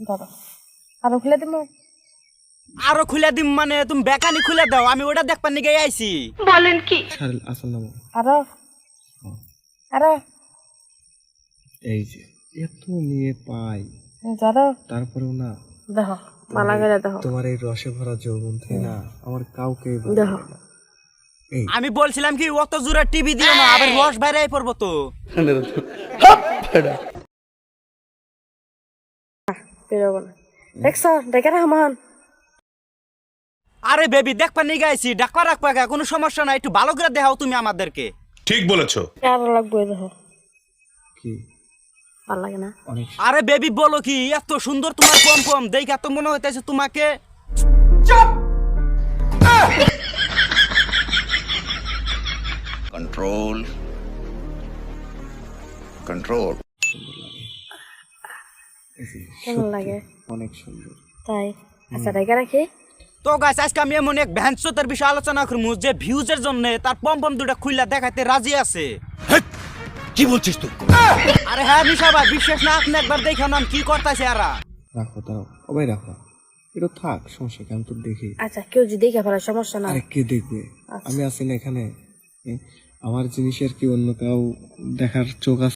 ধরো আরো খুলে দিমু আরো খুলে দিম মানে তুমি বেকানি খুলে দাও আমি ওটা দেখবার নিয়ে আইছি ছাড় আসল নাম আরো আরো এই যে এত মেয়ে পাই ধরো তারপরেও না দেখো মালা করে দেখো তোমার এই রসে ভরা যৌবন থেকে না আমার কাউকে দেখো আমি বলছিলাম কি অত জোরে টিভি দিও না আবার রস বাইরে পড়বো তো বেরোবো না দেখছো দেখে না মান আরে বেবি দেখবার নিয়ে আইছি ডাকবা রাখবা কোনো সমস্যা নাই একটু ভালো করে দেখাও তুমি আমাদেরকে ঠিক বলেছো আরো লাগবে দেখো কি ভালো লাগে না অনেক আরে বেবি বলো কি এত সুন্দর তোমার পম পম দেখা তো মনে হইতেছে তোমাকে कंट्रोल कंट्रोल কেমন লাগে অনেক সুন্দর তাই আচ্ছা দেখে রাখি তো গাছ আজকে আমি এমন এক ভ্যানসতের বিষয়ে আলোচনা করবো যে ভিউজের জন্য তার পম পম দুটা খুইলা দেখাইতে রাজি আছে কি বলছিস তুই আরে হ্যাঁ নিশাবা বিশ্বাস না আপনি একবার দেখে নাম কি করতেছে এরা রাখো দাঁড়াও সবাই রাখো এটা থাক সমস্যা কি আমি তো দেখি আচ্ছা কেউ যদি দেখে ফেলে সমস্যা না আরে কে দেখবে আমি আছি না এখানে আমার জিনিসের কি অন্য কেউ দেখার চোখ আছে